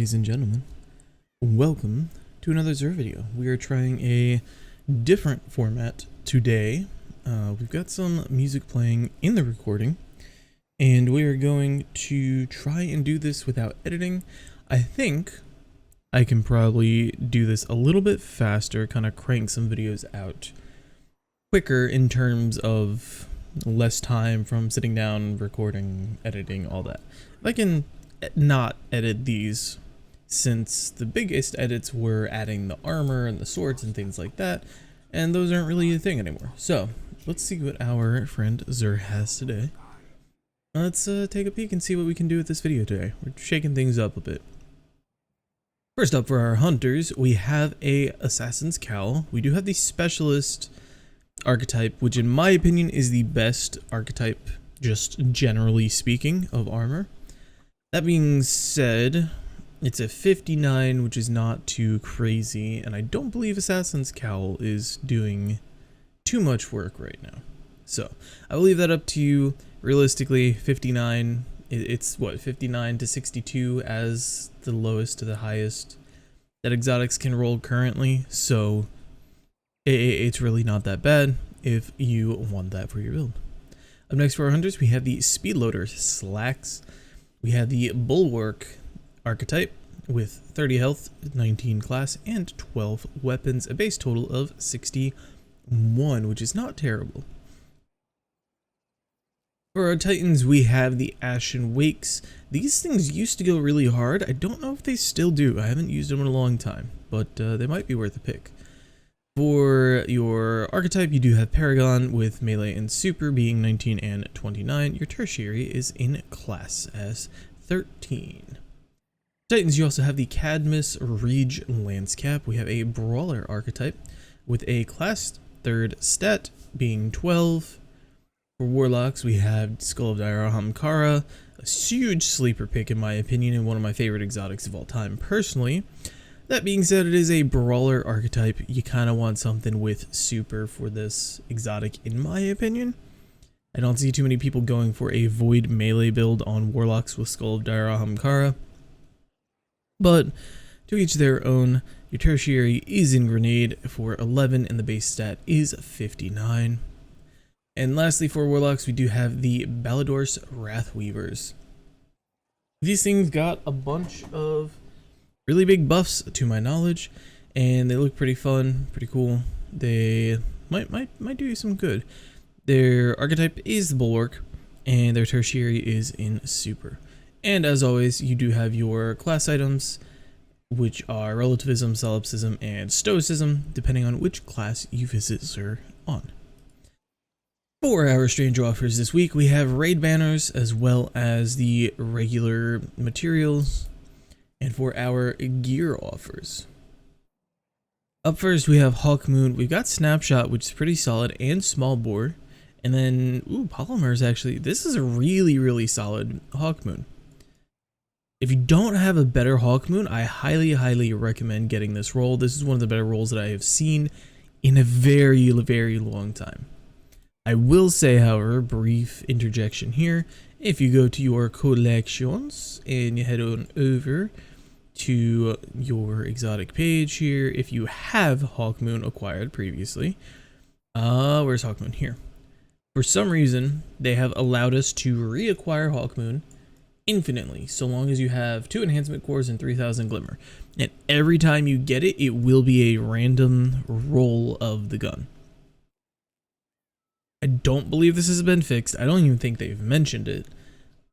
ladies and gentlemen, welcome to another Zer video. We are trying a different format today. We've got some music playing in the recording, and we are going to try and do this without editing. I think I can probably do this a little bit faster, kind of crank some videos out quicker in terms of less time from sitting down, recording, editing, all that. If I can not edit these, since the biggest edits were adding the armor and the swords and things like that, and those aren't really a thing anymore. So let's see what our friend Zer has today. Let's take a peek and see what we can do with this video today. We're shaking things up a bit. First up, for our hunters, we have a assassin's cowl. We do have the specialist archetype, which in my opinion is the best archetype, just generally speaking, of armor. That being said, it's a 59, which is not too crazy, and I don't believe Assassin's Cowl is doing too much work right now. So I will leave that up to you. Realistically, 59, it's what, 59 to 62 as the lowest to the highest that exotics can roll currently, so it's really not that bad if you want that for your build. Up next for our hunters, we have the Speedloader Slacks. We have the Bulwark archetype with 30 health, 19 class, and 12 weapons, a base total of 61, which is not terrible. For our Titans, we have the Ashen Wakes. These things used to go really hard. I don't know if they still do. I haven't used them in a long time, but they might be worth a pick. For your archetype, you do have Paragon with melee and super being 19 and 29. Your tertiary is in class as 13. Titans, you also have the Cadmus Rege Lancecap. We have a Brawler archetype with a class 3rd stat being 12. For Warlocks, we have Skull of Hamkara, a huge sleeper pick in my opinion, and one of my favorite exotics of all time personally. That being said, it is a Brawler archetype. You kind of want something with super for this exotic, in my opinion. I don't see too many people going for a Void melee build on Warlocks with Skull of Hamkara. But to each their own. Your tertiary is in Grenade for 11, and the base stat is 59. And lastly, for Warlocks, we do have the Balador's Wrathweavers. These things got a bunch of really big buffs to my knowledge, and they look pretty fun, pretty cool. They might do you some good. Their archetype is the Bulwark, and their tertiary is in super. And as always, you do have your class items, which are Relativism, Solipsism, and Stoicism, depending on which class you visit Zer on. For our strange offers this week, we have raid banners as well as the regular materials. And for our gear offers, up first we have Hawkmoon. We've got Snapshot, which is pretty solid, and Small Bore. And then, Polymers actually. This is a really solid Hawkmoon. If you don't have a better Hawkmoon, I highly recommend getting this roll. This is one of the better rolls that I have seen in a very long time. I will say, however, brief interjection here. If you go to your collections and you head on over to your exotic page here, if you have Hawkmoon acquired previously, where's Hawkmoon? Here. For some reason, they have allowed us to reacquire Hawkmoon infinitely, so long as you have 2 enhancement cores and 3000 glimmer. And every time you get it, it will be a random roll of the gun. I don't believe this has been fixed. I don't even think they've mentioned it,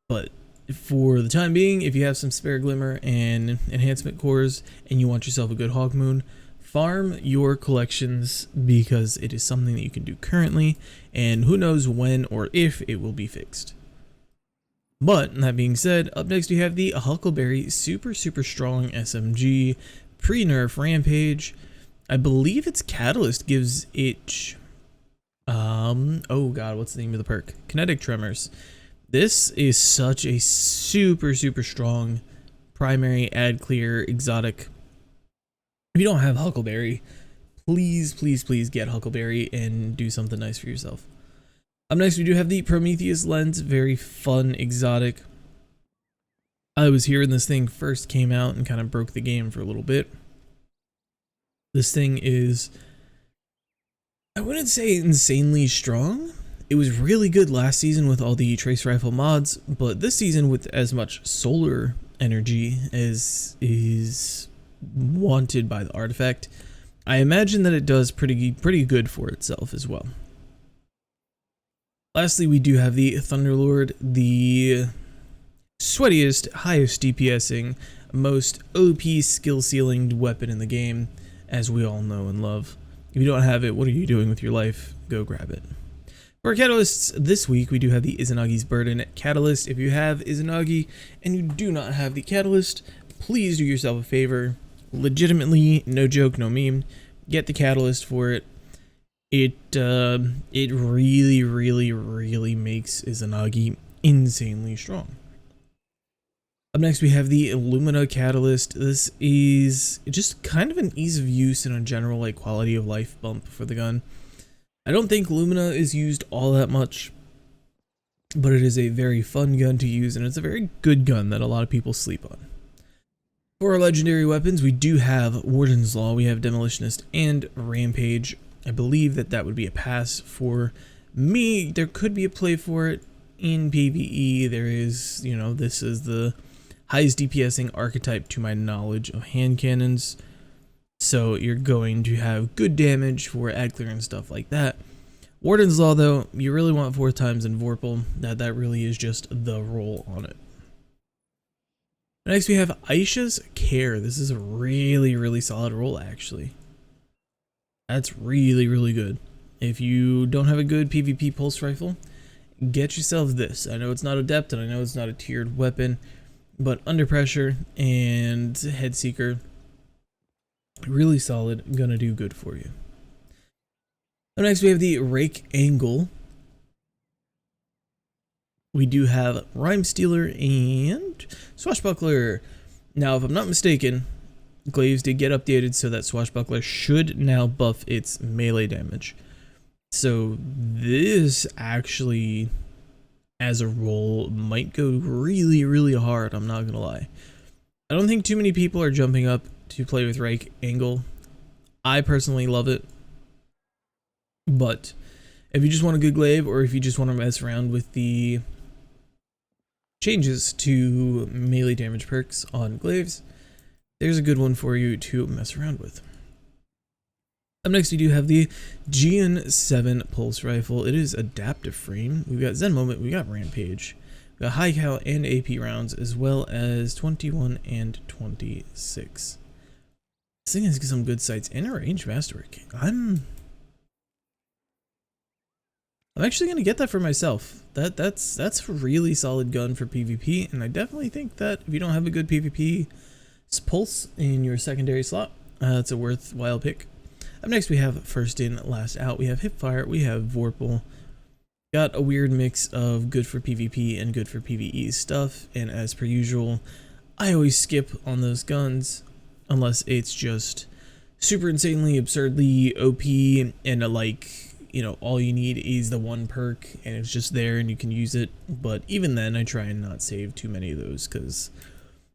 but for the time being, if you have some spare glimmer and enhancement cores and you want yourself a good Hawkmoon, farm your collections, because it is something that you can do currently, and who knows when or if it will be fixed. But that being said, up next we have the Huckleberry super strong SMG pre-nerf Rampage. I believe its catalyst gives it oh god, what's the name of the perk? Kinetic Tremors. This is such a super strong primary ad clear exotic. If you don't have Huckleberry, please get Huckleberry and do something nice for yourself. Up next, we do have the Prometheus Lens, very fun exotic. I was here when this thing first came out and kind of broke the game for a little bit. This thing is, I wouldn't say insanely strong. It was really good last season with all the trace rifle mods, but this season with as much solar energy as is wanted by the artifact, I imagine that it does pretty good for itself as well. Lastly, we do have the Thunderlord, the sweatiest, highest DPSing, most OP skill ceiling weapon in the game, as we all know and love. If you don't have it, what are you doing with your life? Go grab it. For our catalysts this week, we do have the Izanagi's Burden catalyst. If you have Izanagi and you do not have the catalyst, please do yourself a favor. Legitimately, no joke, no meme, get the catalyst for it. It really makes Izanagi insanely strong. Up next, we have the Illumina catalyst. This is just kind of an ease of use and a general like quality of life bump for the gun. I don't think Lumina is used all that much, but it is a very fun gun to use, and it's a very good gun that a lot of people sleep on. For our legendary weapons, we do have Warden's Law, we have Demolitionist, and Rampage. I believe that that would be a pass for me. There could be a play for it in PvE. There is, you know, this is the highest DPSing archetype to my knowledge of hand cannons. So you're going to have good damage for ad clear and stuff like that. Warden's Law, though, you really want 4 times in Vorpal. That really is just the roll on it. Next, we have Aisha's Care. This is a really solid roll, actually. That's really good. If you don't have a good PvP pulse rifle, get yourself this. I know it's not adept and I know it's not a tiered weapon, but under pressure and head seeker, really solid, gonna do good for you. Next, we have the Rake Angle. We do have Rhyme Stealer and Swashbuckler. Now, if I'm not mistaken, Glaives did get updated so that Swashbuckler should now buff its melee damage. So this actually, as a roll, might go really hard, I'm not gonna lie. I don't think too many people are jumping up to play with Rake Angle. I personally love it. But if you just want a good glaive, or if you just want to mess around with the changes to melee damage perks on glaives, there's a good one for you to mess around with. Up next, we do have the GN7 Pulse Rifle. It is adaptive frame. We've got Zen Moment, we got Rampage, we got High Cal and AP rounds, as well as 21 and 26. This thing has some good sights and a range masterwork. I'm actually gonna get that for myself. That's a really solid gun for PvP, and I definitely think that if you don't have a good PvP pulse in your secondary slot, it's a worthwhile pick. Up next, we have First In, Last Out. We have Hipfire, we have Vorpal. Got a weird mix of good for PvP and good for PvE stuff, and as per usual, I always skip on those guns unless it's just super insanely absurdly OP and like, you know, all you need is the one perk and it's just there and you can use it. But even then, I try and not save too many of those because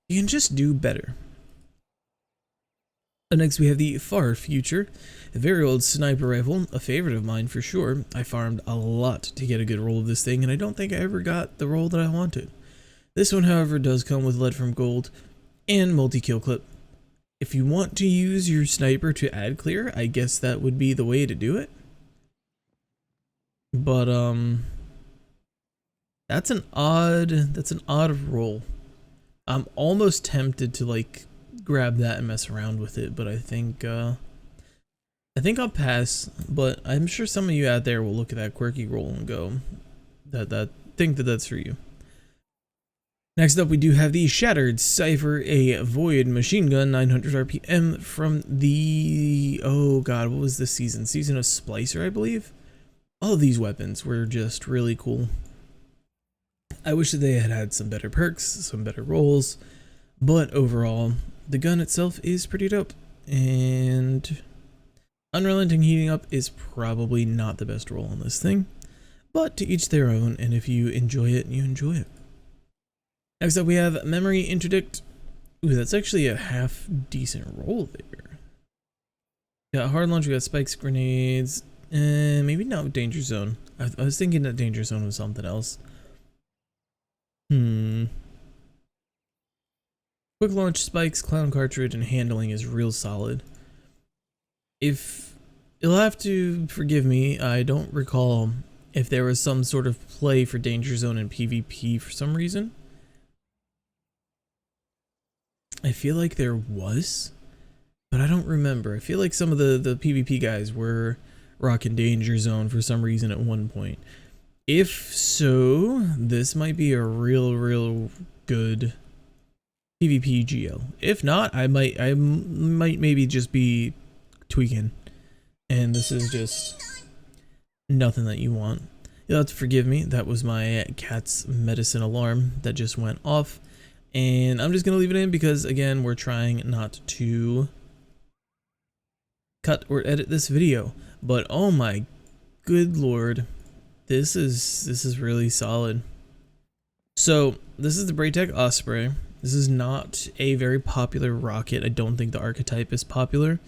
you can just do better. Next, we have the Far Future, a very old sniper rifle, a favorite of mine for sure. I farmed a lot to get a good roll of this thing, and I don't think I ever got the roll that I wanted. This one, however, does come with lead from gold and multi-kill clip. If you want to use your sniper to add clear, I guess that would be the way to do it. But that's an odd roll. I'm almost tempted to like grab that and mess around with it, but I think I'll pass. But I'm sure some of you out there will look at that quirky roll and go, think that that's for you. Next up, we do have the Shattered Cypher, a Void machine gun, 900 RPM from the, oh god, what was this season? Season of Splicer, I believe. All of these weapons were just really cool. I wish that they had had some better perks, some better rolls, but overall, the gun itself is pretty dope, and Unrelenting Heating Up is probably not the best roll on this thing, but to each their own, and if you enjoy it, you enjoy it. Next up we have Memory Interdict. Ooh, that's actually a half decent roll there. Got Hard Launch, we got Spikes, Grenades, maybe not Danger Zone. I was thinking that Danger Zone was something else. Quick Launch, Spikes, Clown Cartridge, and Handling is real solid. If you'll have to forgive me, I don't recall if there was some sort of play for Danger Zone and PvP for some reason. I feel like there was, but I don't remember. I feel like some of the PvP guys were rocking Danger Zone for some reason at one point. If so, this might be a real good PvP GL. If not, I might maybe just be tweaking, and this is just nothing that you want. You'll have to forgive me. That was my cat's medicine alarm that just went off, and I'm just gonna leave it in because again, we're trying not to cut or edit this video. But oh my good lord, this is really solid. So this is the Braytech Osprey. This is not a very popular rocket. I don't think the archetype is popular,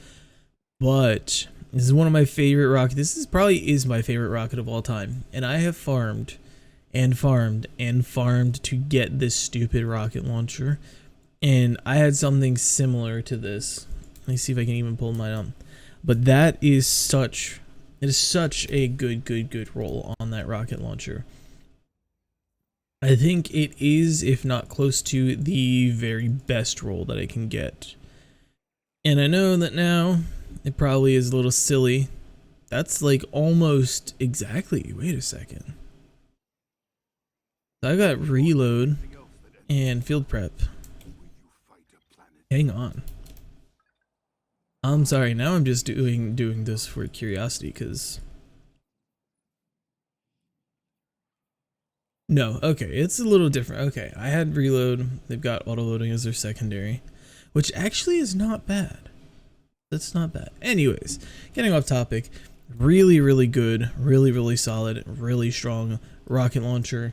but this is one of my favorite rockets. This is probably my favorite rocket of all time, and I have farmed and farmed and farmed to get this stupid rocket launcher, and I had something similar to this. Let me see if I can even pull mine up. But that is such a good roll on that rocket launcher. I think it is, if not close to, the very best roll that I can get. And I know that now it probably is a little silly. That's like almost exactly. Wait a second. So I got reload and field prep. Hang on. I'm sorry, now I'm just doing this for curiosity, because no, okay, it's a little different. Okay, I had reload. They've got auto loading as their secondary, which actually is not bad. That's not bad. Anyways, getting off topic, really good, really solid, really strong rocket launcher.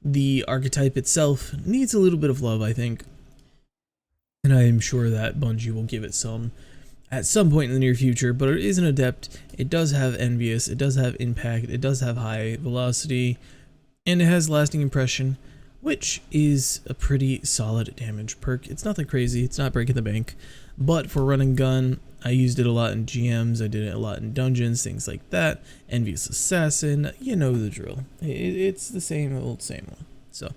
The archetype itself needs a little bit of love, I think, and I am sure that Bungie will give it some at some point in the near future, but it is an adept. It does have envious, it does have impact, it does have high velocity, and it has lasting impression, which is a pretty solid damage perk. It's nothing crazy, it's not breaking the bank, but for run and gun, I used it a lot in GMs, I did it a lot in dungeons, things like that. Envious Assassin, you know the drill. It's the same old same one. So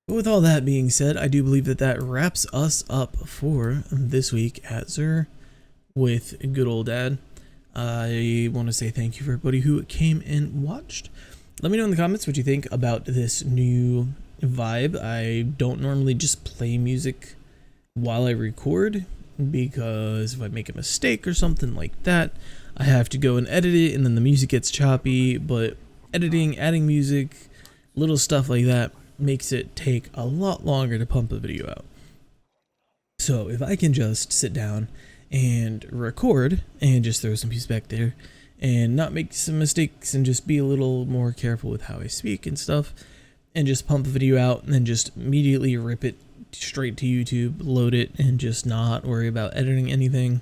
with all that being said, I do believe that wraps us up for this week at Xur with good old dad. I want to say thank you for everybody who came and watched. Let me know in the comments what you think about this new vibe. I don't normally just play music while I record, because if I make a mistake or something like that, I have to go and edit it, and then the music gets choppy. But editing, adding music, little stuff like that makes it take a lot longer to pump a video out. So if I can just sit down and record and just throw some piece back there and not make some mistakes and just be a little more careful with how I speak and stuff, and just pump the video out and then just immediately rip it straight to YouTube, load it, and just not worry about editing anything,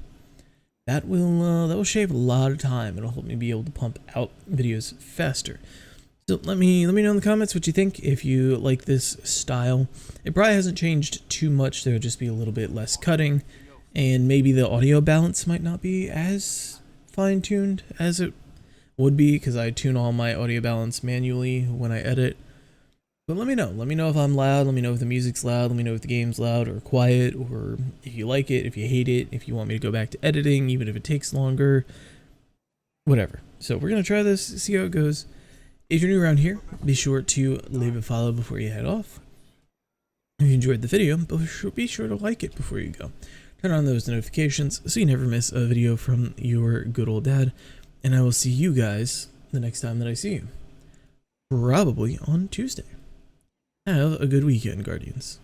that will shave a lot of time. It'll help me be able to pump out videos faster. So let me know in the comments what you think, if you like this style. It probably hasn't changed too much. There would just be a little bit less cutting, and maybe the audio balance might not be as fine-tuned as it would be, because I tune all my audio balance manually when I edit. But let me know if I'm loud, let me know if the music's loud, let me know if the game's loud or quiet, or if you like it, if you hate it, if you want me to go back to editing, even if it takes longer, whatever. So we're going to try this, see how it goes. If you're new around here, be sure to leave a follow before you head off. If you enjoyed the video, be sure to like it before you go. Turn on those notifications so you never miss a video from your good old dad. And I will see you guys the next time that I see you. Probably on Tuesday. Have a good weekend, Guardians.